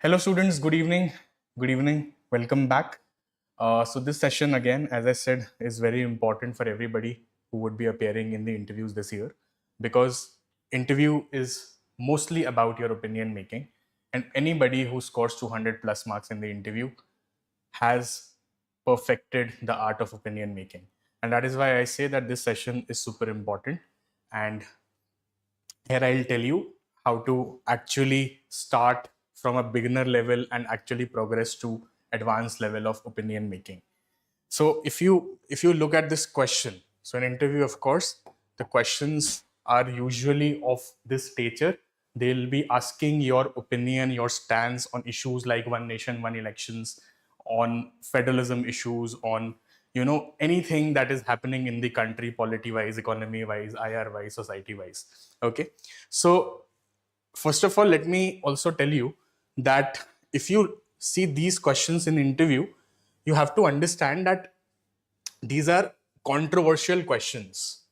Hello students, good evening. Good evening. Welcome back. So this session again, as I said, is very important for everybody who would be appearing in the interviews this year because interview is mostly about your opinion making, and anybody who scores 200 plus marks in the interview has perfected the art of opinion making. And that is why I say that this session is super important. And here I'll tell you how to actually start from a beginner level and actually progress to advanced level of opinion making. So if you look at this question, so in interview, of course, the questions are usually of this nature. They'll be asking your opinion, your stance on issues like one nation, one elections, on federalism issues, on anything that is happening in the country, polity wise, economy wise, IR wise, society wise. Okay, so first of all, let me also tell you that if you see these questions in interview, you have to understand that these are controversial questions.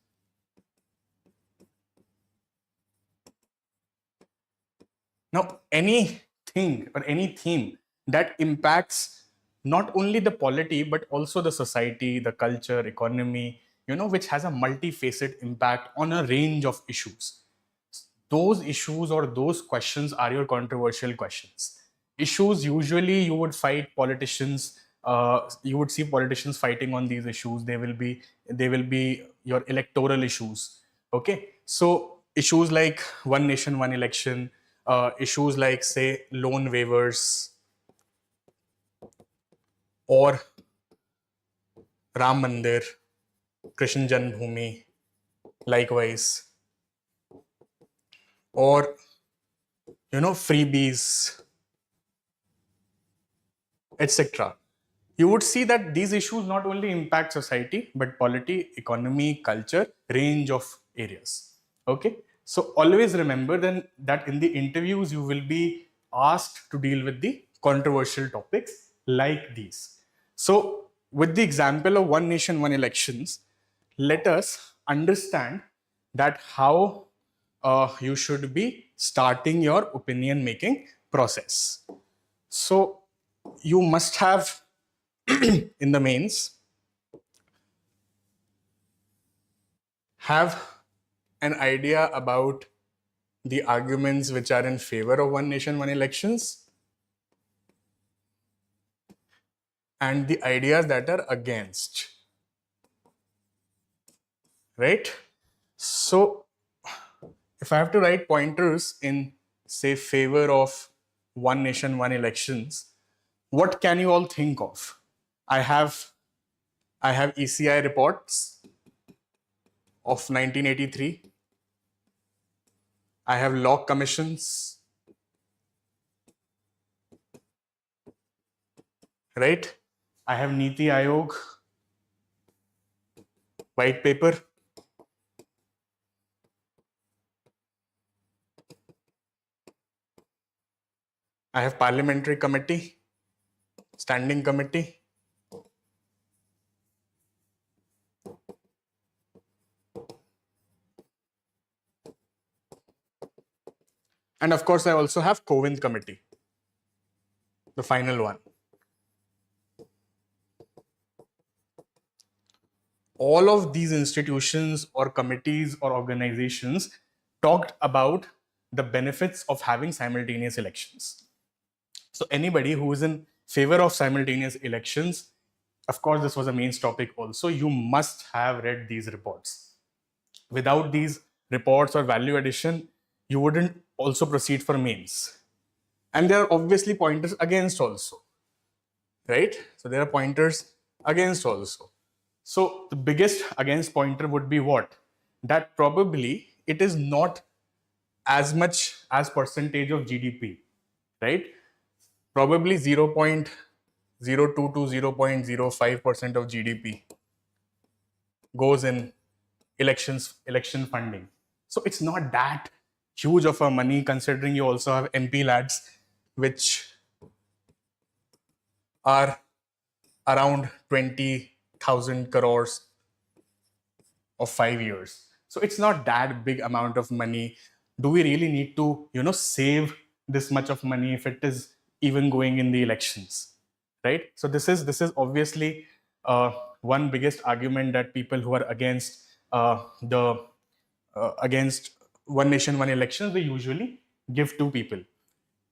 Now, anything or any theme that impacts not only the polity but also the society, the culture, economy, which has a multifaceted impact on a range of issues. Those issues or those questions are your controversial questions. Issues usually you would fight politicians. You would see politicians fighting on these issues. They will be your electoral issues. Okay, so issues like one nation, one election, issues like say loan waivers or Ram Mandir, Krishna Janmabhoomi, likewise, or freebies, etc. You would see that these issues not only impact society but polity, economy, culture, range of areas. Okay, so always remember then that in the interviews you will be asked to deal with the controversial topics like these. So with the example of one nation, one elections, let us understand that how you should be starting your opinion making process. So you must have in the mains have an idea about the arguments which are in favor of one nation, one elections, and the ideas that are against. Right? So, if I have to write pointers in, say, favor of one nation, one elections, what can you all think of? I have ECI reports of 1983. I have law commissions, right? I have Niti Aayog white paper. I have parliamentary committee, standing committee. And of course, I also have Kovind committee, the final one. All of these institutions or committees or organizations talked about the benefits of having simultaneous elections. So anybody who is in favor of simultaneous elections, of course, this was a main topic also, you must have read these reports. Without these reports or value addition, you wouldn't also proceed for mains. And there are obviously pointers against also, right? So there are pointers against also. So the biggest against pointer would be what? That probably it is not as much as percentage of GDP, right? Probably 0.02 to 0.05% of GDP goes in election funding. So it's not that huge of a money considering you also have MP lads which are around 20,000 crores of 5 years. So it's not that big amount of money. Do we really need to, save this much of money if it is even going in the elections, right? So this is obviously one biggest argument that people who are against the against one nation, one elections, they usually give to people.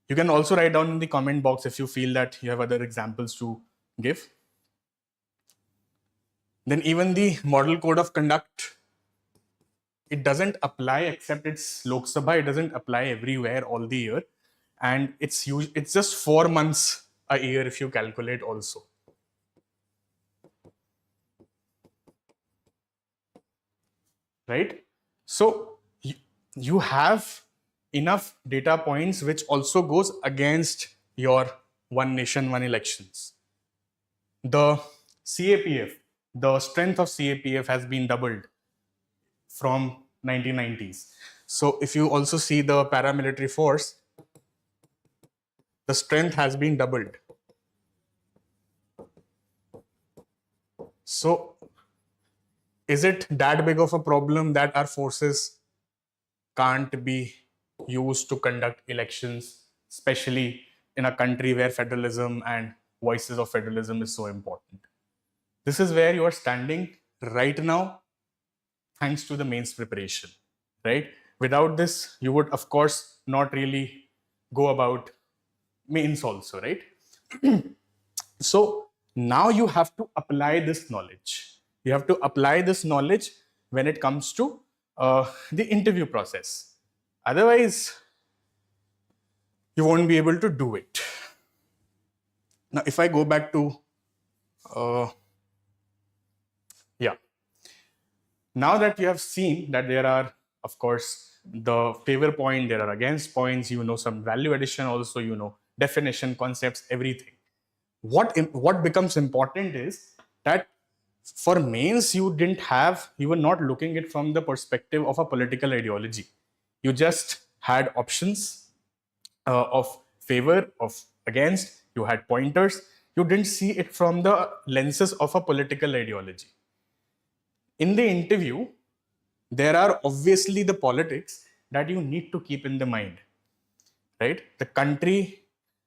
You can also write down in the comment box if you feel that you have other examples to give. Then even the model code of conduct, it doesn't apply except it's Lok Sabha. It doesn't apply everywhere all the year, and it's just 4 months a year if you calculate also. Right? So you have enough data points which also goes against your one nation, one elections. The CAPF, the strength of CAPF has been doubled from 1990s. So if you also see the paramilitary force, the strength has been doubled. So is it that big of a problem that our forces can't be used to conduct elections, especially in a country where federalism and voices of federalism is so important? This is where you are standing right now, thanks to the mains preparation, right? Without this, you would, of course, not really go about mains also, right? So now you have to apply this knowledge. You have to apply this knowledge when it comes to the interview process. Otherwise, you won't be able to do it. Now, if I go back to, now that you have seen that there are, of course, the favor point, there are against points, you know some value addition also, you know definition, concepts, everything. What becomes important is that for mains, you were not looking it from the perspective of a political ideology. You just had options of favor, of against, you had pointers. You didn't see it from the lenses of a political ideology. In the interview, there are obviously the politics that you need to keep in the mind, right? The country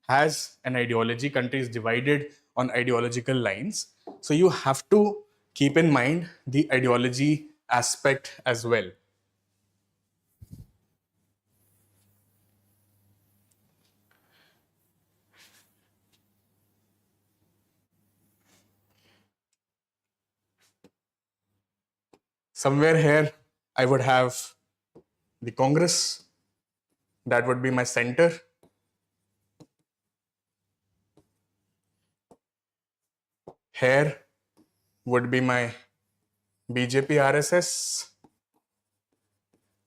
has an ideology, country is divided on ideological lines. So you have to keep in mind the ideology aspect as well. Somewhere here, I would have the Congress. That would be my center. Here would be my BJP RSS,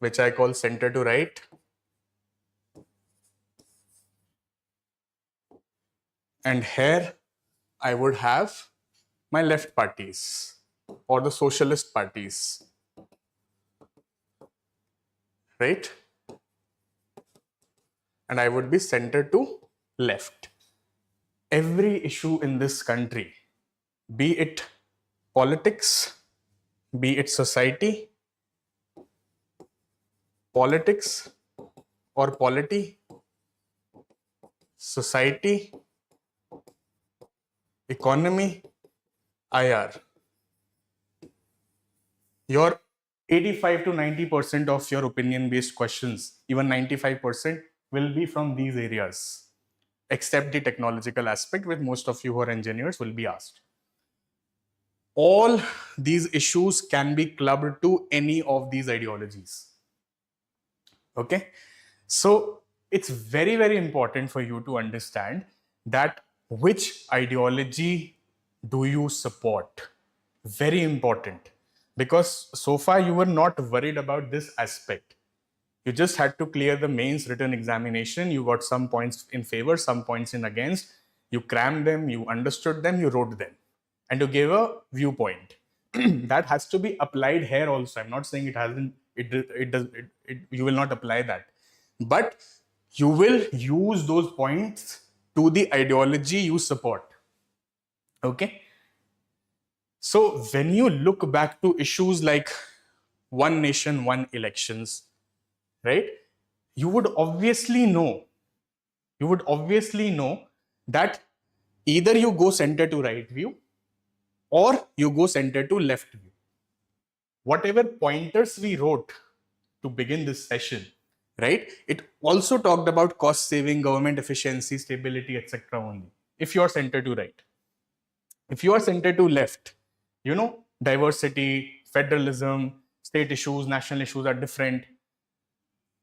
which I call center to right. And here I would have my left parties or the socialist parties, right? And I would be center to left. Every issue in this country, be it politics, be it society, politics or polity, society, economy, IR, your 85 to 90% of your opinion based questions, even 95%, will be from these areas, except the technological aspect, which most of you who are engineers will be asked. All these issues can be clubbed to any of these ideologies. Okay, so it's very, very important for you to understand that which ideology do you support. Very important, because so far you were not worried about this aspect. You just had to clear the mains written examination. You got some points in favor, some points in against. You crammed them, you understood them, you wrote them, and you gave a viewpoint. That has to be applied here also. I'm not saying it hasn't. You will not apply that, but you will use those points to the ideology you support. Okay. So when you look back to issues like one nation, one elections, right? You would obviously know you would obviously know that either you go center to right view or you go center to left view. Whatever pointers we wrote to begin this session, right? It also talked about cost saving, government efficiency, stability, etc. only. If you are center to right, if you are center to left, diversity, federalism, state issues, national issues are different.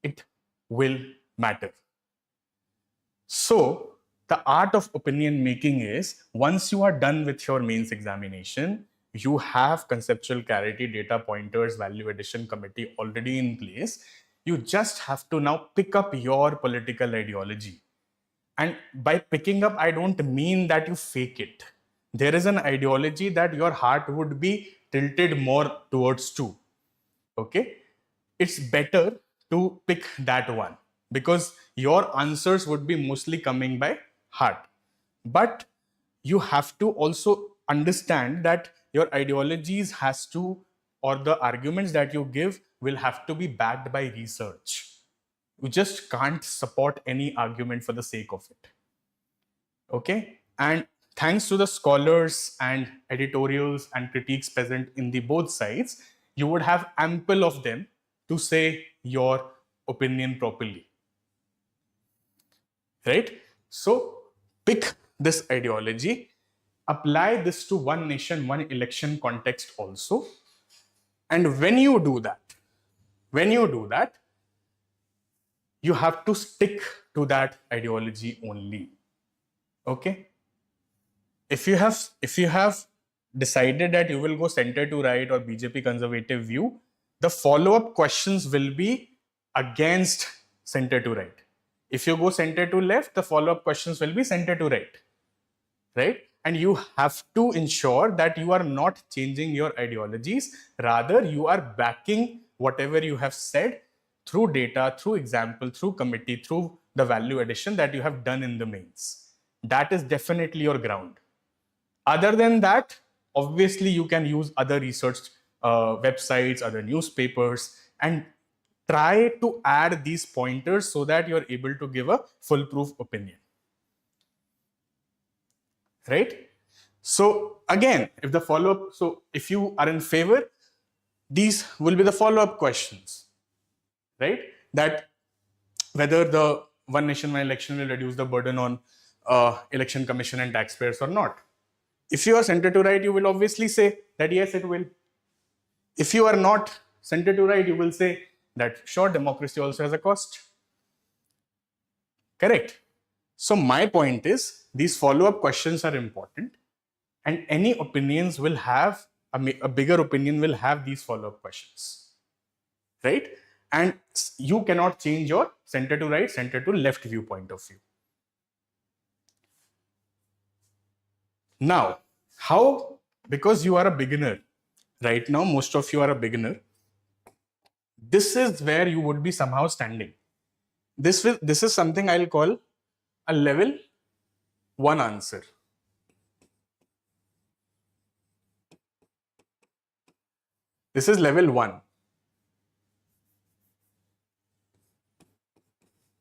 It will matter. So, the art of opinion making is once you are done with your mains examination, you have conceptual clarity, data pointers, value addition committee already in place. You just have to now pick up your political ideology. And by picking up, I don't mean that you fake it. There is an ideology that your heart would be tilted more towards to. Okay? It's better to pick that one because your answers would be mostly coming by heart. But you have to also understand that your ideologies has to, or the arguments that you give will have to be backed by research. You just can't support any argument for the sake of it. Okay? And thanks to the scholars and editorials and critiques present in the both sides, you would have ample of them to say your opinion properly. Right? So pick this ideology, apply this to one nation, one election context also. And when you do that, you have to stick to that ideology only. Okay? If you have decided that you will go center to right or BJP conservative view, the follow-up questions will be against center to right. If you go center to left, the follow-up questions will be center to right. Right? And you have to ensure that you are not changing your ideologies. Rather, you are backing whatever you have said through data, through example, through committee, through the value addition that you have done in the mains. That is definitely your ground. Other than that, obviously you can use other research websites, other newspapers, and try to add these pointers so that you're able to give a foolproof opinion. Right? So again, if you are in favor, these will be the follow-up questions, right? That whether the one nation, one election will reduce the burden on election commission and taxpayers or not. If you are center to right, you will obviously say that yes, it will. If you are not center to right, you will say that sure, democracy also has a cost. Correct. So my point is these follow-up questions are important, and any opinions will have a bigger opinion will have these follow-up questions, right? And you cannot change your center to right, center to left viewpoint of view. Now, how, because you are a beginner, right now, most of you are a beginner, this is where you would be somehow standing. This is something I'll call a level 1 answer. This is level 1.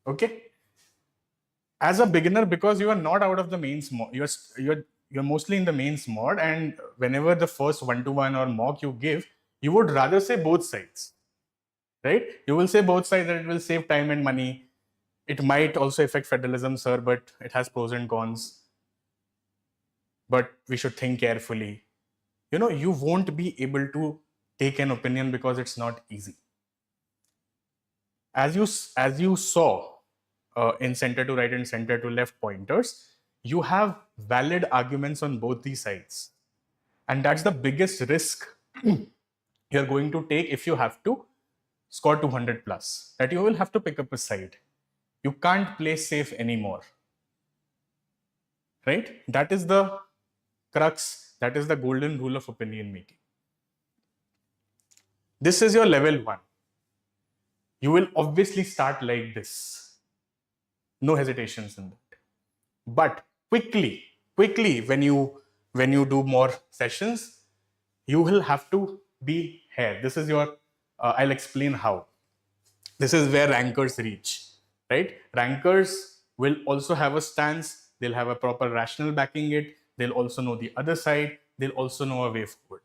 Okay? As a beginner, because you are not out of the mains mod, you're mostly in the mains mod, and whenever the first 1-to-1 or mock you give, you would rather say both sides, right? You will say both sides that it will save time and money. It might also affect federalism, sir, but it has pros and cons. But we should think carefully. You won't be able to take an opinion because it's not easy. As you saw in center to right and center to left pointers, you have valid arguments on both these sides. And that's the biggest risk you're going to take if you have to score 200 plus, that you will have to pick up a side. You can't play safe anymore. Right? That is the crux, that is the golden rule of opinion making. This is your level 1. You will obviously start like this. No hesitations in that. But quickly, when you do more sessions, you will have to be here. This is your, I'll explain how. This is where rankers reach, right? Rankers will also have a stance. They'll have a proper rationale backing it. They'll also know the other side. They'll also know a way forward.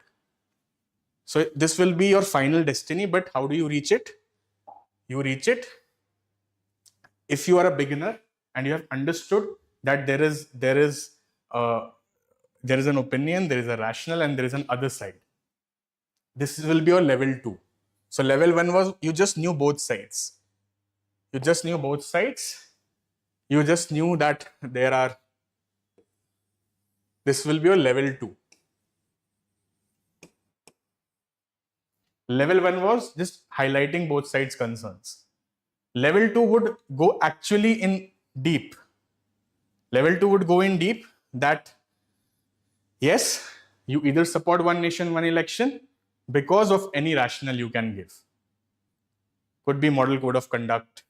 So this will be your final destiny, but how do you reach it? You reach it if you are a beginner and you have understood that there is an opinion, there is a rationale, and there is an other side. This will be your level 2. So level 1 was you just knew both sides. You just knew both sides. You just knew that there are. This will be your level 2. Level 1 was just highlighting both sides' concerns. Level 2 would go actually in deep. Level 2 would go in deep that yes, you either support one nation, one election because of any rationale you can give. Could be model code of conduct,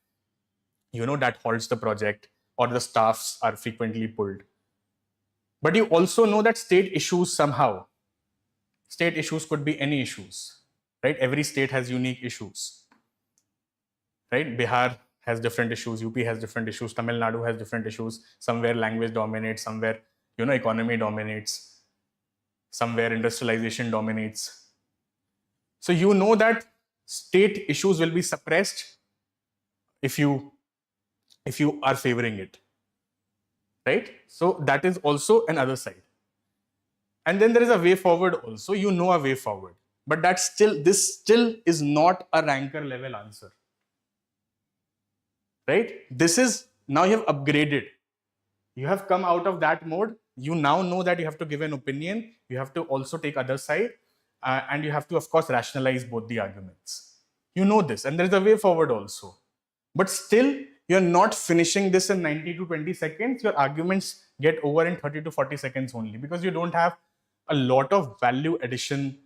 that halts the project, or the staffs are frequently pulled. But you also know that state issues somehow. State issues could be any issues, right? Every state has unique issues, right? Bihar has different issues, UP has different issues, Tamil Nadu has different issues. Somewhere language dominates, somewhere, economy dominates, somewhere industrialization dominates. So you know that state issues will be suppressed if you are favoring it, right? So that is also another side. And then there is a way forward also. You know a way forward, but this still is not a ranker level answer, right? This is now you have upgraded. You have come out of that mode. You now know that you have to give an opinion. You have to also take other side, and you have to, of course, rationalize both the arguments. You know this, and there is a way forward also. But still, you're not finishing this in 90 to 20 seconds. Your arguments get over in 30 to 40 seconds only because you don't have a lot of value addition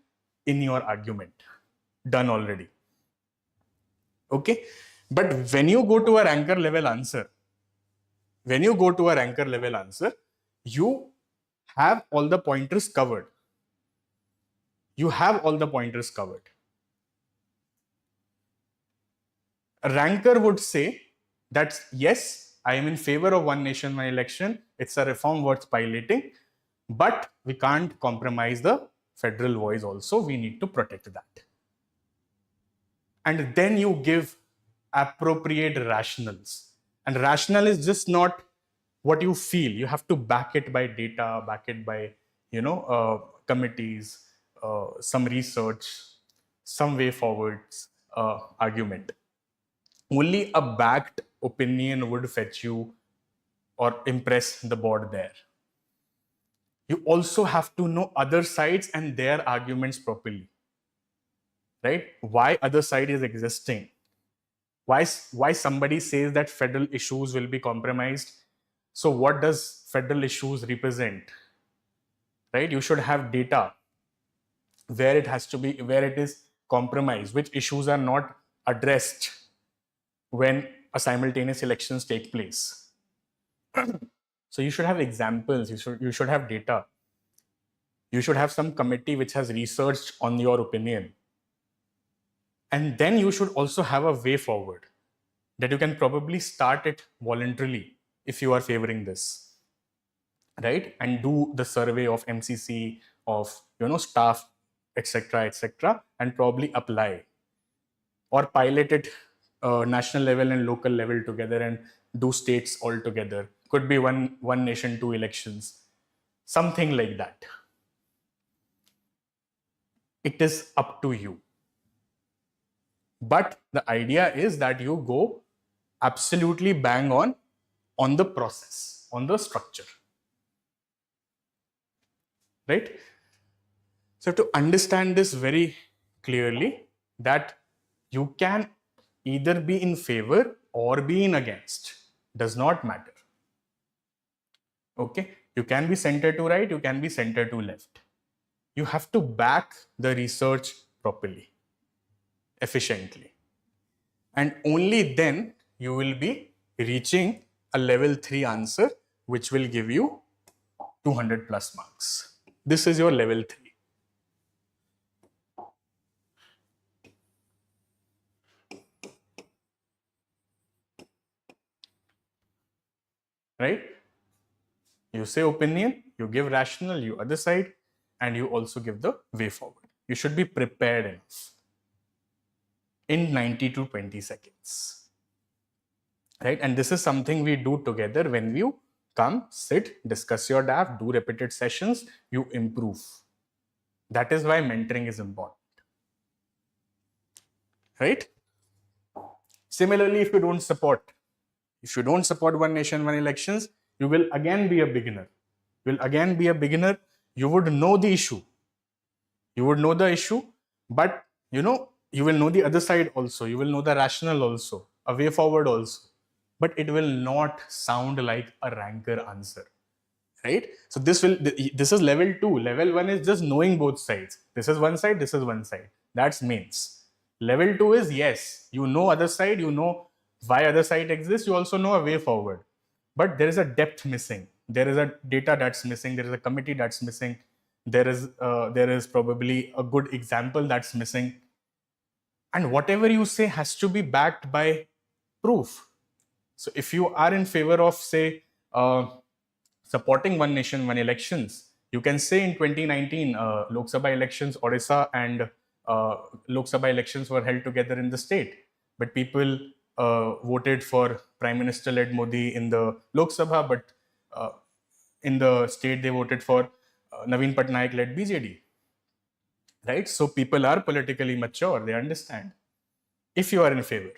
in your argument done already. Okay. But when you go to a ranker level answer, you have all the pointers covered. A ranker would say that yes, I am in favor of one nation, one election. It's a reform worth piloting, but we can't compromise the federal voice also. We need to protect that. And then you give appropriate rationals. And rationale is just not what you feel. You have to back it by data, back it by, committees, some research, some way forwards argument. Only a backed opinion would fetch you or impress the board there. You also have to know other sides and their arguments properly, right? Why other side is existing. Why somebody says that federal issues will be compromised. So what does federal issues represent, right? You should have data where it is compromised, which issues are not addressed when a simultaneous elections take place. So you should have examples, you should have data. You should have some committee which has researched on your opinion. And then you should also have a way forward that you can probably start it voluntarily if you are favoring this, right? And do the survey of MCC, of staff, etc., and probably apply or pilot it national level and local level together and do states all together. Could be one nation, two elections, something like that. It is up to you. But the idea is that you go absolutely bang on the process, on the structure, right? So to understand this very clearly, that you can either be in favor or be in against, does not matter. Okay, you can be center to right, you can be center to left. You have to back the research properly, efficiently, and only then you will be reaching a level 3 answer which will give you 200 plus marks. This is your level 3. right? You say opinion, you give rational, you other side, and you also give the way forward. You should be prepared enough in 90 to 20 seconds, right? And this is something we do together when you come, sit, discuss your DAF, do repeated sessions, you improve. That is why mentoring is important, right? Similarly, if you don't support One Nation, One Elections, you will again be a beginner. You would know the issue. But you will know the other side also. You will know the rationale also, a way forward also. But it will not sound like a ranker answer, right? So this is level 2. Level 1 is just knowing both sides. This is one side, this is one side. That's mains. Level 2 is, yes, you know other side, you know why other side exists, you also know a way forward. But there is a depth missing. There is a data that's missing. There is a committee that's missing. There is probably a good example that's missing. And whatever you say has to be backed by proof. So if you are in favor of, say, supporting One Nation, One Elections, you can say in 2019, Lok Sabha elections, Odisha and Lok Sabha elections were held together in the state. But people voted for Prime Minister-led Modi in the Lok Sabha, but in the state they voted for Naveen Patnaik-led BJD. Right? So people are politically mature, they understand. If you are in favor,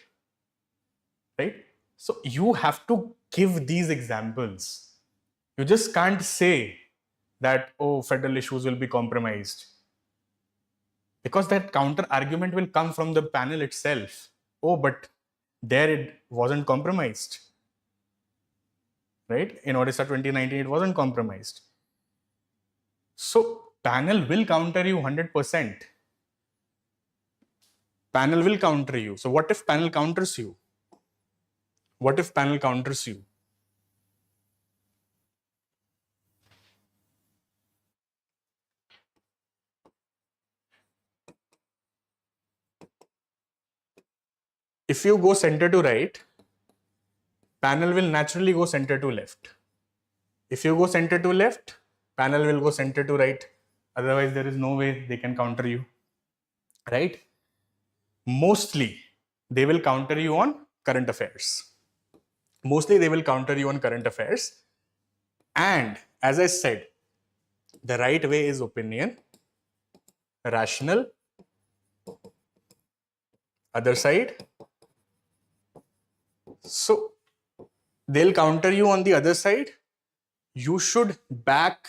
right? So you have to give these examples. You just can't say that, oh, federal issues will be compromised. Because that counter argument will come from the panel itself. Oh, but there it wasn't compromised. Right? In Odisha 2019, it wasn't compromised. So panel will counter you 100%. Panel will counter you. So what if panel counters you? What if panel counters you? If you go center to right, panel will naturally go center to left. If you go center to left, panel will go center to right. Otherwise, there is no way they can counter you, right? Mostly, they will counter you on current affairs. And as I said, the right way is opinion, rational, other side. So they'll counter you on the other side. You should back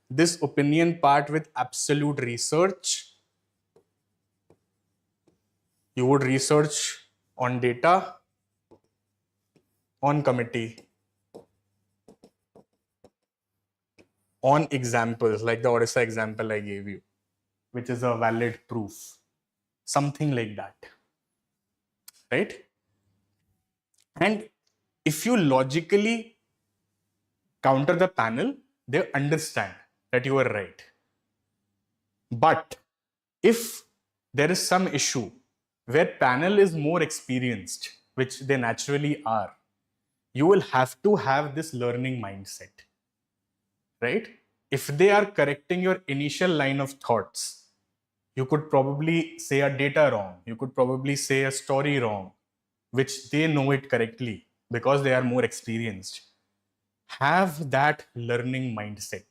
this opinion part with absolute research. You would research on data, on committee, on examples like the Odisha example I gave you, which is a valid proof. Something like that, right? And if you logically counter the panel, they understand that you are right. But if there is some issue where panel is more experienced, which they naturally are, you will have to have this learning mindset, right? If they are correcting your initial line of thoughts, you could probably say a data wrong, you could probably say a story wrong, which they know it correctly because they are more experienced. Have that learning mindset.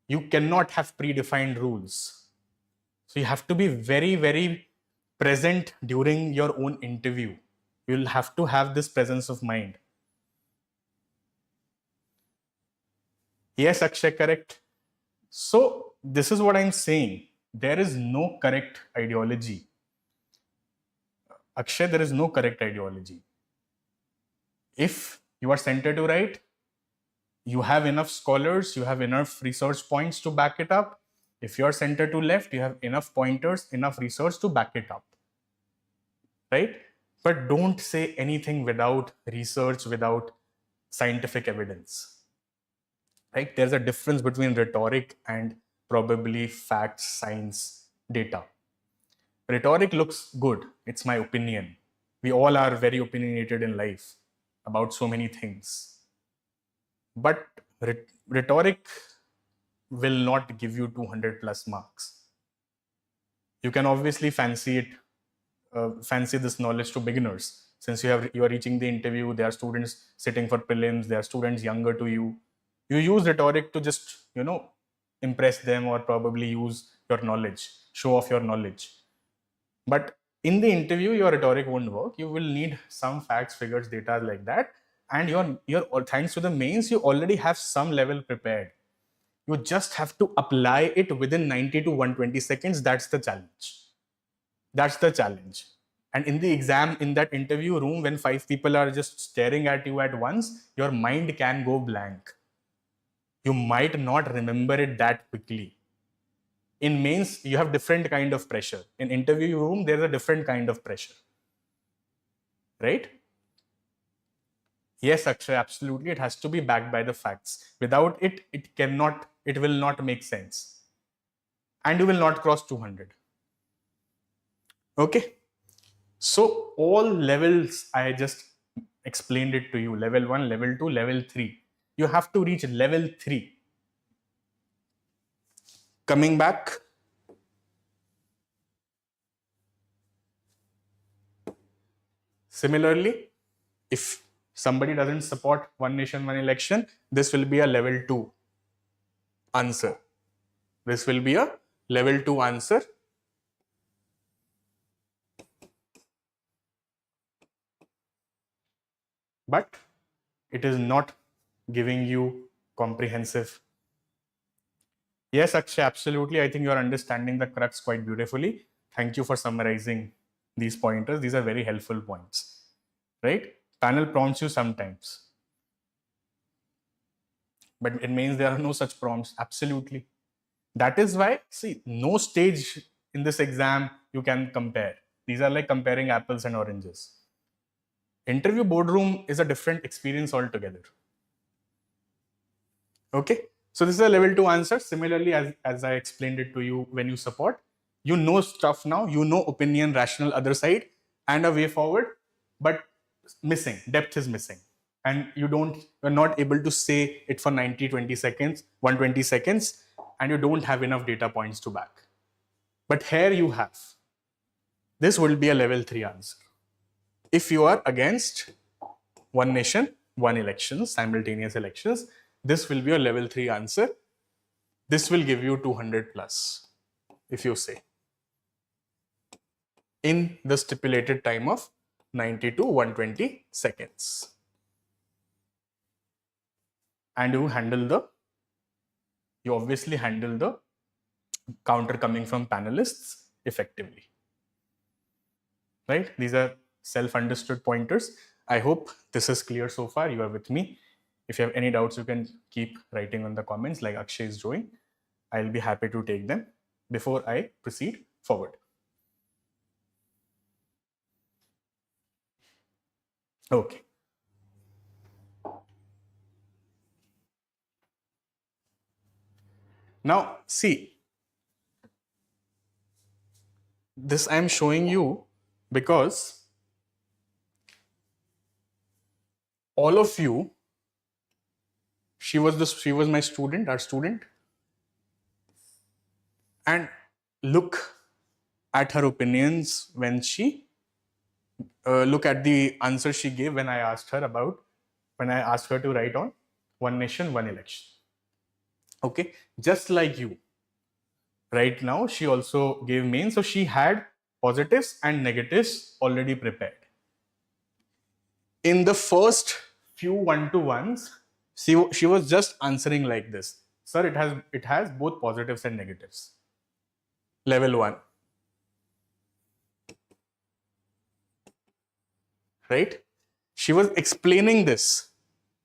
You cannot have predefined rules. So you have to be very, very present during your own interview. You'll have to have this presence of mind. Yes, Akshay, correct. So this is what I'm saying. There is no correct ideology. Akshay, there is no correct ideology. If you are center to right, you have enough scholars, you have enough research points to back it up. If you are center to left, you have enough pointers, enough research to back it up, right? But don't say anything without research, without scientific evidence, right? There's a difference between rhetoric and probably facts, science, data. Rhetoric looks good. It's my opinion. We all are very opinionated in life about so many things. But rhetoric will not give you 200 plus marks. You can obviously fancy this knowledge to beginners. Since you are reaching the interview, there are students sitting for prelims, there are students younger to you. You use rhetoric to just impress them, or probably use your knowledge, show off your knowledge. But in the interview, your rhetoric won't work. You will need some facts, figures, data like that. And you're thanks to the mains, you already have some level prepared. You just have to apply it within 90 to 120 seconds. That's the challenge. That's the challenge. And in the exam, in that interview room, when 5 people are just staring at you at once, your mind can go blank. You might not remember it that quickly. In mains, you have different kind of pressure. In interview room, there's a different kind of pressure. Right? Yes, Akshay, absolutely. It has to be backed by the facts. Without it, it will not make sense. And you will not cross 200. Okay. So all levels, I just explained it to you. Level 1, level 2, level 3. You have to reach level 3. Coming back. Similarly, if somebody doesn't support one nation, one election, this will be a level 2 answer. This will be a level 2 answer. But it is not giving you comprehensive. Yes, Akshay, absolutely. I think you are understanding the crux quite beautifully. Thank you for summarizing these pointers. These are very helpful points, right? Panel prompts you sometimes, but it means there are no such prompts. Absolutely. That is why, see, no stage in this exam you can compare. These are like comparing apples and oranges. Interview boardroom is a different experience altogether. Okay. So this is a level 2 answer. Similarly, as I explained it to you, when you support, you know stuff now, you know opinion, rational, other side, and a way forward, but missing, depth is missing. And you're not able to say it for 90, 20 seconds, 120 seconds, and you don't have enough data points to back. But here you have. This will be a level 3 answer. If you are against one nation, one election, simultaneous elections, this will be a level 3 answer. This will give you 200 plus, if you say, in the stipulated time of 90 to 120 seconds. And you obviously handle the counter coming from panelists effectively. Right? These are self-understood pointers. I hope this is clear so far. You are with me. If you have any doubts, you can keep writing on the comments like Akshay is doing. I'll be happy to take them before I proceed forward. Okay. Now, see, this I'm showing you because all of you, she was my student, our student, and look at her opinions when she look at the answer she gave when I asked her to write on one nation, one election. Okay, just like you. Right now, she also gave main, so she had positives and negatives already prepared. In the first few one-to-ones, she was just answering like this. Sir, it has both positives and negatives. Level 1. Right? She was explaining this.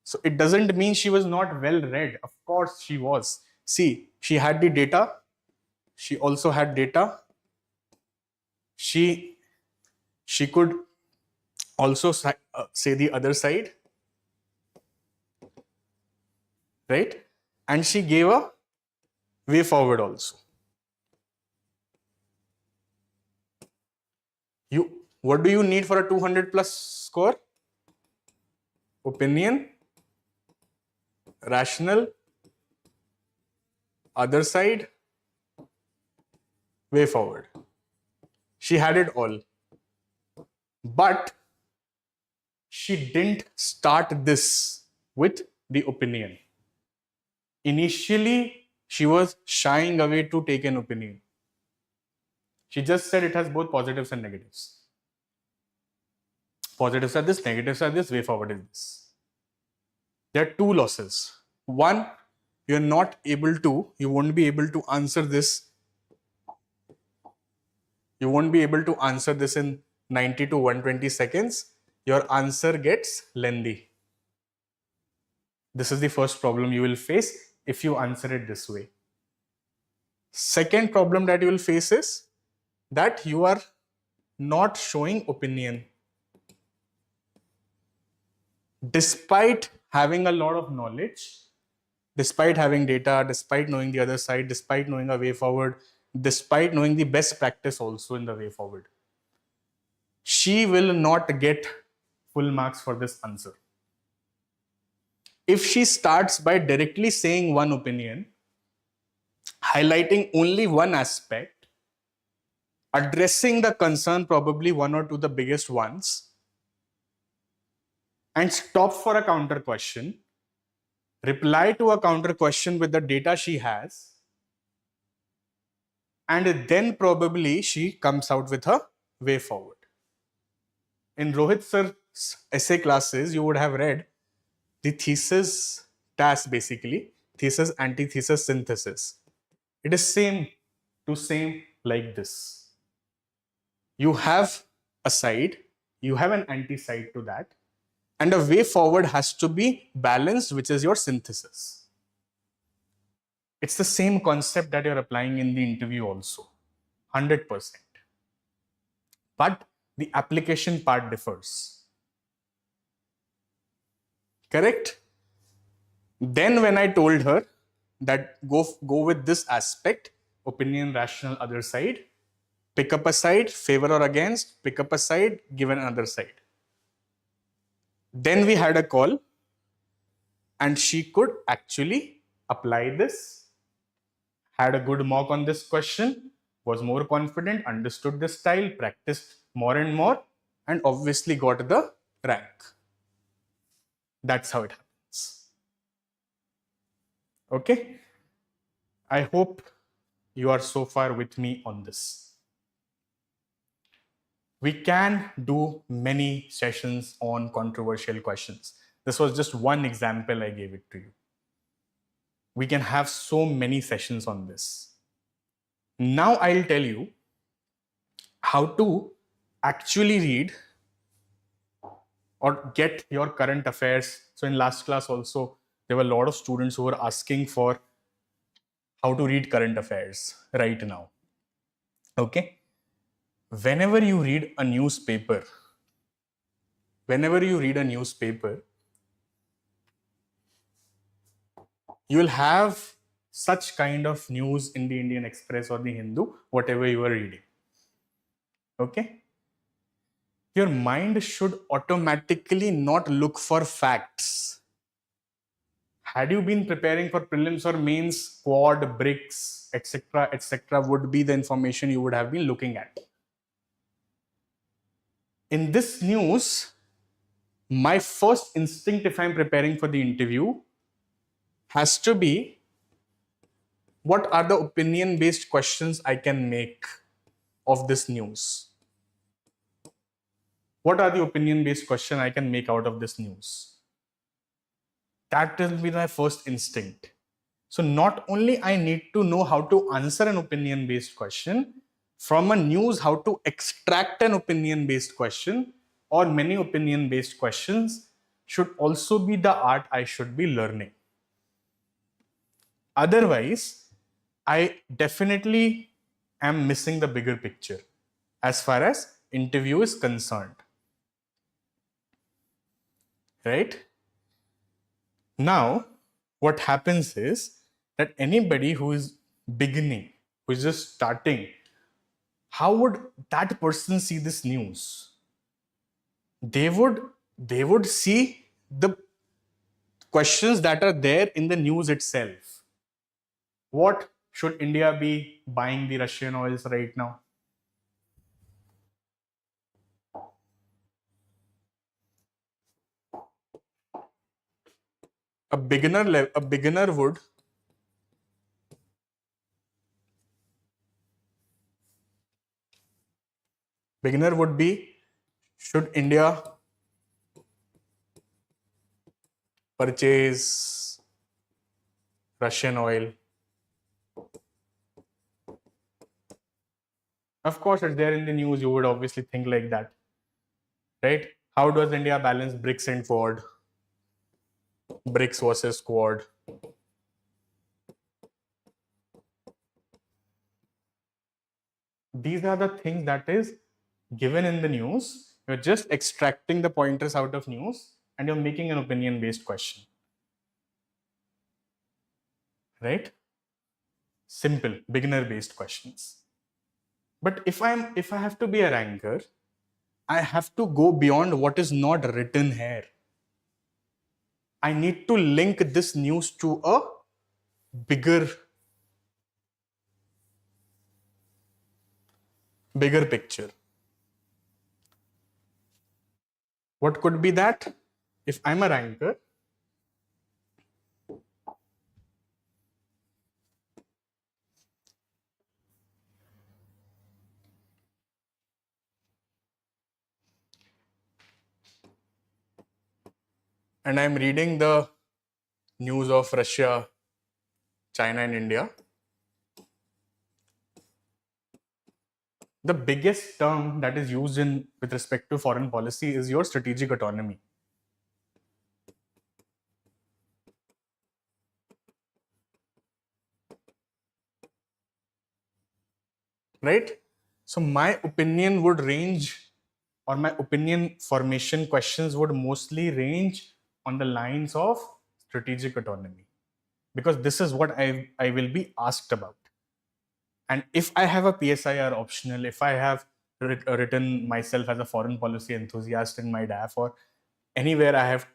So it doesn't mean she was not well read. Of course she was. See, she had the data. She also had data. She could also say the other side. Right? And she gave a way forward also. What do you need for a 200 plus score? Opinion, rational, other side, way forward. She had it all. But she didn't start this with the opinion. Initially, she was shying away to take an opinion. She just said it has both positives and negatives. Positives are this, negatives are this, way forward is this. There are two losses. One, you won't be able to answer this. You won't be able to answer this in 90 to 120 seconds. Your answer gets lengthy. This is the first problem you will face if you answer it this way. Second problem that you will face is that you are not showing opinion. Despite having a lot of knowledge, despite having data, despite knowing the other side, despite knowing a way forward, despite knowing the best practice also in the way forward, she will not get full marks for this answer. If she starts by directly saying one opinion, highlighting only one aspect, addressing the concern, probably one or two the biggest ones, and stop for a counter question, reply to a counter question with the data she has, and then probably she comes out with her way forward. In Rohit sir's essay classes, you would have read the thesis task, basically thesis, antithesis, synthesis. It is same like this. You have a side, you have an anti-side to that, and a way forward has to be balanced, which is your synthesis. It's the same concept that you're applying in the interview also, 100%. But the application part differs. Correct? Then when I told her that go with this aspect, opinion, rational, other side, pick up a side, favor or against, pick up a side, give another side. Then we had a call and she could actually apply this, had a good mock on this question, was more confident, understood the style, practiced more and more, and obviously got the rank. That's how it happens. Okay? I hope you are so far with me on this. We can do many sessions on controversial questions. This was just one example I gave it to you. We can have so many sessions on this. Now I'll tell you how to actually read or get your current affairs. So in last class also, there were a lot of students who were asking for how to read current affairs right now. Okay? Whenever you read a newspaper, you will have such kind of news in the Indian Express or the Hindu, whatever you are reading. Okay? Your mind should automatically not look for facts. Had you been preparing for prelims or mains, quad, bricks, etc., would be the information you would have been looking at. In this news, my first instinct, if I'm preparing for the interview, has to be, what are the opinion-based questions I can make of this news? What are the opinion-based questions I can make out of this news? That will be my first instinct. So not only I need to know how to answer an opinion-based question, from a news how to extract an opinion-based question or many opinion-based questions should also be the art I should be learning. Otherwise, I definitely am missing the bigger picture as far as interview is concerned. Right? Now, what happens is that anybody who is beginning, who is just starting, how would that person see this news? They would see the questions that are there in the news itself. What should India be buying the Russian oils right now? A beginner would be, should India purchase Russian oil? Of course, it's there in the news. You would obviously think like that, right? How does India balance BRICS and Quad? BRICS versus Quad. These are the things that is given in the news. You're just extracting the pointers out of news and you're making an opinion-based question, right? Simple, beginner-based questions. But if I have to be a ranker, I have to go beyond what is not written here. I need to link this news to a bigger picture. What could be that? If I'm a ranker, and I'm reading the news of Russia, China, and India, the biggest term that is used in with respect to foreign policy is your strategic autonomy. Right? So my opinion would range, or my opinion formation questions would mostly range on the lines of strategic autonomy, because this is what I will be asked about. And if I have a PSIR optional, if I have written myself as a foreign policy enthusiast in my DAF, or anywhere I have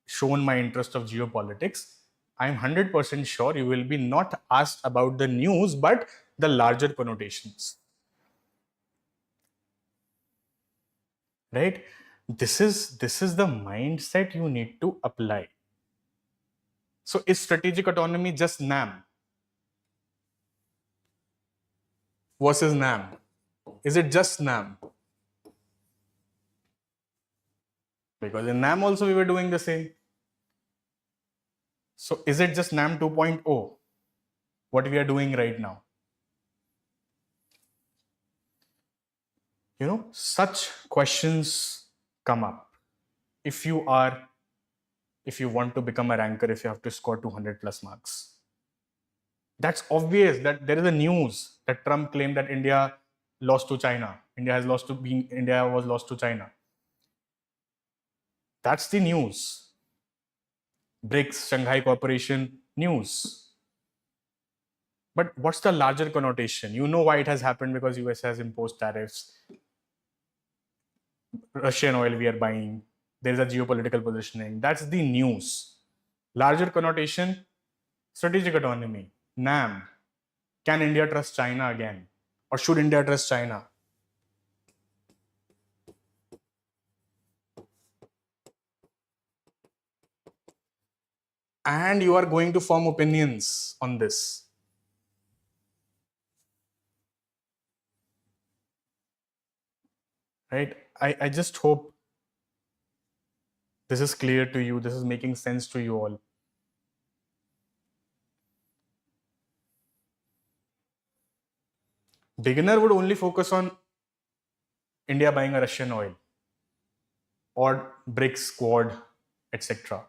shown my interest of geopolitics, I'm 100% sure you will be not asked about the news, but the larger connotations. Right? This is the mindset you need to apply. So is strategic autonomy just NAM versus NAM? Is it just NAM? Because in NAM also we were doing the same. So is it just NAM 2.0? What we are doing right now? You know, such questions come up. If you want to become a ranker, if you have to score 200 plus marks, that's obvious that there is a news that Trump claimed that India lost to China. India was lost to China. That's the news. BRICS, Shanghai Cooperation news. But what's the larger connotation? You know why it has happened, because US has imposed tariffs. Russian oil we are buying. There's a geopolitical positioning. That's the news. Larger connotation, strategic autonomy, NAM. Can India trust China again? Or should India trust China? And you are going to form opinions on this. Right? I just hope this is clear to you. This is making sense to you all. Beginner would only focus on India buying a Russian oil or BRICS, Quad, etc.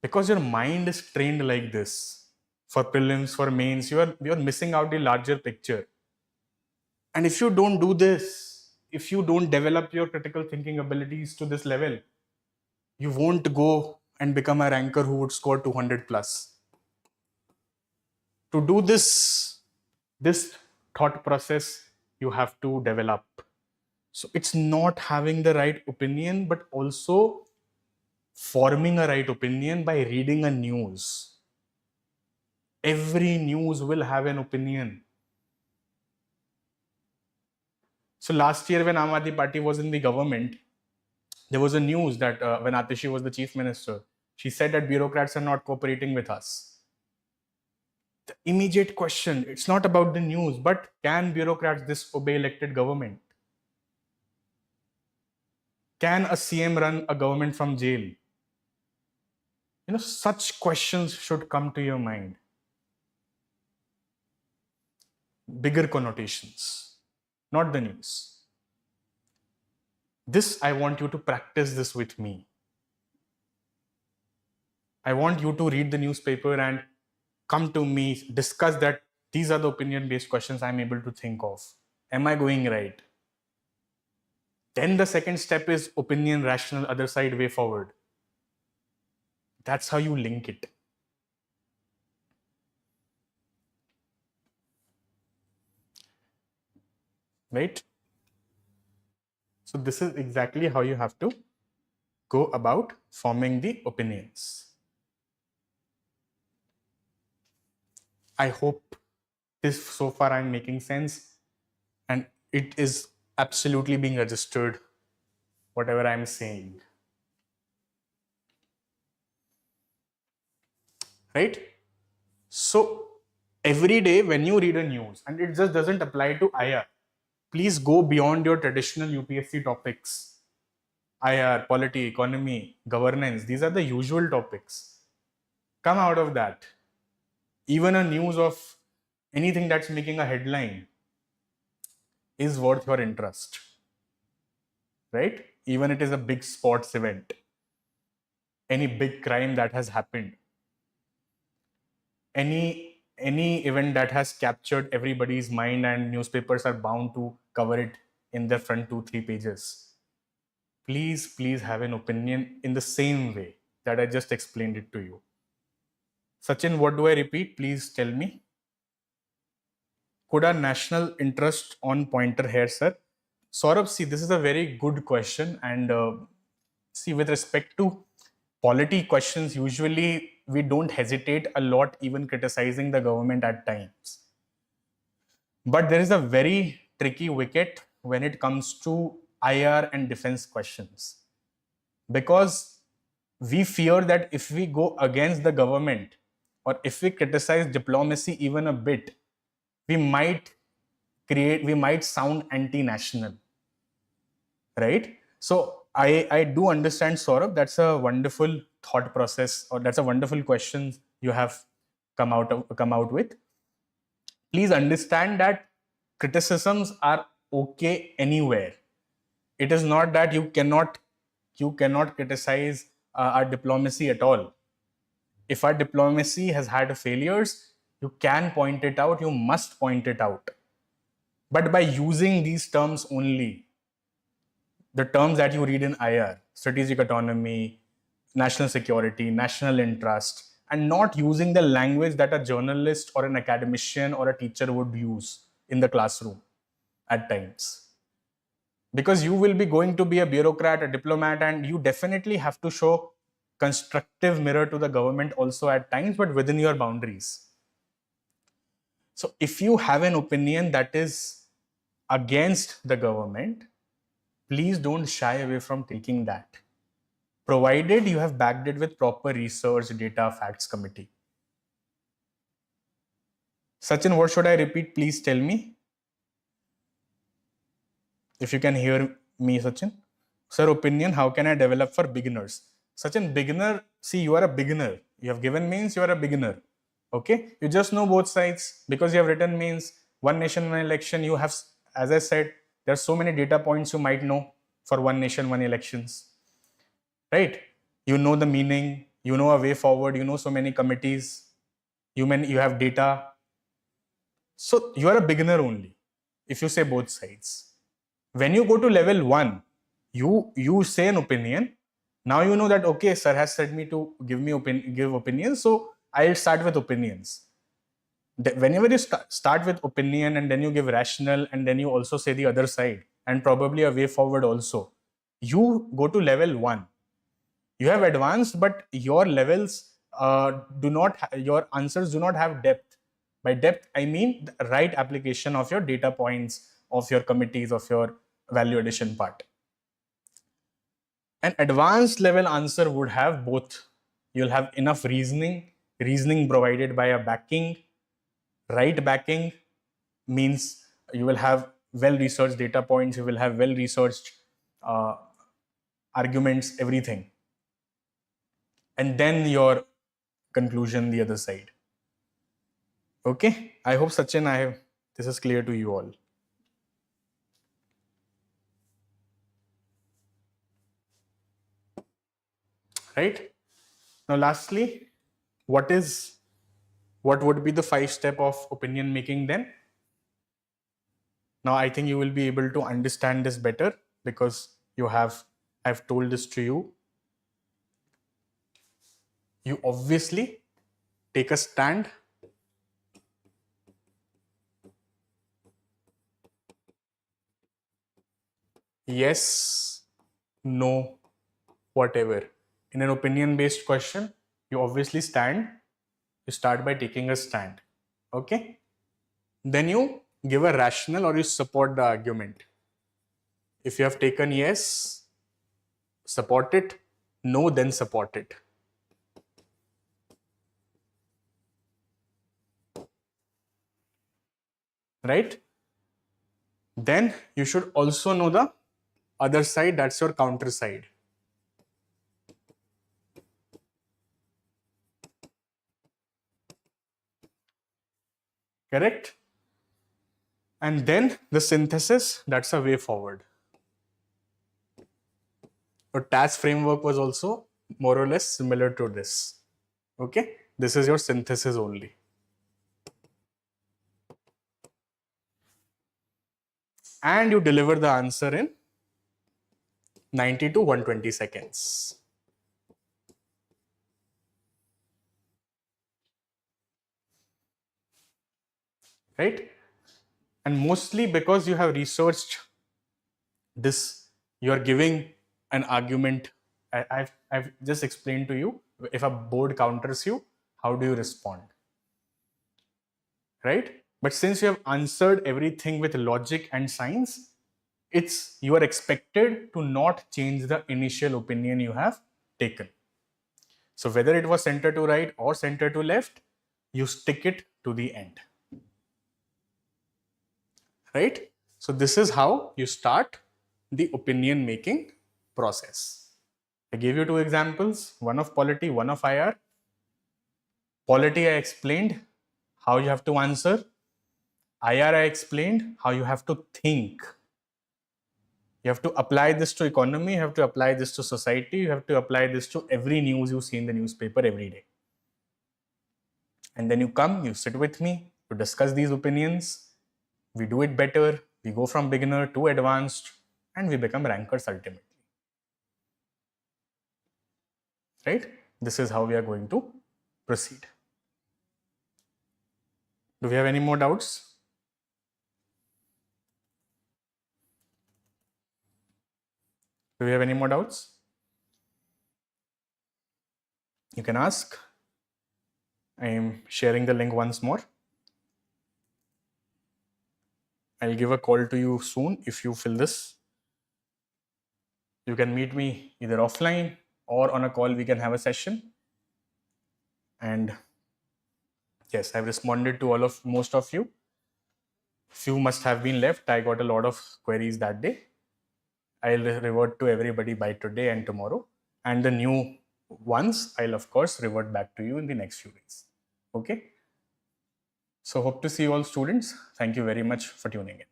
Because your mind is trained like this. For prelims, for mains, you are missing out the larger picture. And if you don't do this, if you don't develop your critical thinking abilities to this level, you won't go and become a ranker who would score 200 plus. To do this thought process, you have to develop. So it's not having the right opinion, but also forming a right opinion by reading a news. Every news will have an opinion. So last year when Aam Aadmi Party was in the government, there was a news that when Atishi was the chief minister, she said that bureaucrats are not cooperating with us. The immediate question, it's not about the news, but can bureaucrats disobey elected government? Can a CM run a government from jail? Such questions should come to your mind. Bigger connotations, not the news. This, I want you to practice this with me. I want you to read the newspaper and come to me, discuss that these are the opinion-based questions I'm able to think of. Am I going right? Then the second step is opinion, rational, other side, way forward. That's how you link it. Right? So this is exactly how you have to go about forming the opinions. I hope this so far I'm making sense and it is absolutely being registered, whatever I'm saying. Right? So every day when you read a news, and it just doesn't apply to IR, please go beyond your traditional UPSC topics. IR, polity, economy, governance, these are the usual topics. Come out of that. Even a news of anything that's making a headline is worth your interest. Right? Even it is a big sports event, any big crime that has happened, any event that has captured everybody's mind and newspapers are bound to cover it in their front 2-3 pages. Please have an opinion in the same way that I just explained it to you. Sachin, what do I repeat? Please tell me. Could our national interest on pointer here, sir? Saurabh, see, this is a very good question. And see, with respect to polity questions, usually we don't hesitate a lot even criticizing the government at times. But there is a very tricky wicket when it comes to IR and defense questions. Because we fear that if we go against the government or if we criticize diplomacy even a bit, we might sound anti-national, right? So I do understand, Saurabh, that's a wonderful thought process, or that's a wonderful question you have come out with. Please understand that criticisms are okay anywhere. It is not that you cannot criticize our diplomacy at all. If our diplomacy has had failures, you can point it out, you must point it out. But by using these terms only, the terms that you read in IR, strategic autonomy, national security, national interest, and not using the language that a journalist or an academician or a teacher would use in the classroom at times. Because you will be going to be a bureaucrat, a diplomat, and you definitely have to show constructive mirror to the government also at times, but within your boundaries. So if you have an opinion that is against the government, please don't shy away from taking that, provided you have backed it with proper research, data, facts committee. Sachin, what should I repeat? Please tell me. If you can hear me, Sachin. Sir, opinion, how can I develop for beginners? Sachin, beginner, see, you are a beginner. You have given means, you are a beginner. Okay? You just know both sides. Because you have written means, one nation, one election, you have, as I said, there are so many data points you might know for one nation, one elections. Right? You know the meaning, you know a way forward, you know so many committees, you have data. So you are a beginner only, if you say both sides. When you go to level 1, you say an opinion. Now you know that, okay, sir has said me to give opinions, so I'll start with opinions. Whenever you start with opinion and then you give rational and then you also say the other side and probably a way forward also, you go to level 1. You have advanced, but your levels your answers do not have depth. By depth, I mean the right application of your data points, of your committees, of your value addition part. An advanced level answer would have both. You'll have enough reasoning provided by a backing. Right backing means you will have well researched data points, you will have well researched arguments, everything. And then your conclusion the other side. Okay, I hope Sachin, this is clear to you all. Right? Now lastly, what would be the 5-step of opinion making then? Now I think you will be able to understand this better because I've told this to you. You obviously take a stand. Yes, no, whatever. In an opinion-based question, you obviously stand. You start by taking a stand. Okay? Then you give a rationale or you support the argument. If you have taken yes, support it. No, then support it. Right? Then you should also know the other side, that's your counter side. Correct? And then the synthesis, that's a way forward. Your task framework was also more or less similar to this. Okay? This is your synthesis only. And you deliver the answer in 90 to 120 seconds. Right? And mostly because you have researched this, you are giving an argument. I've just explained to you, if a board counters you, how do you respond? Right? But since you have answered everything with logic and science, you are expected to not change the initial opinion you have taken. So whether it was center to right or center to left, you stick it to the end. Right? So this is how you start the opinion making process. I gave you 2 examples, one of polity, one of IR. Polity, I explained how you have to answer. IR, I explained how you have to think. You have to apply this to economy, you have to apply this to society, you have to apply this to every news you see in the newspaper every day. And then you sit with me to discuss these opinions. We do it better, we go from beginner to advanced, and we become rankers ultimately. Right? This is how we are going to proceed. Do we have any more doubts? Do we have any more doubts? You can ask. I am sharing the link once more. I'll give a call to you soon if you fill this. You can meet me either offline or on a call, we can have a session. And yes, I've responded to most of you. Few must have been left. I got a lot of queries that day. I'll revert to everybody by today and tomorrow. And the new ones, I'll of course revert back to you in the next few days. Okay? So hope to see you all students. Thank you very much for tuning in.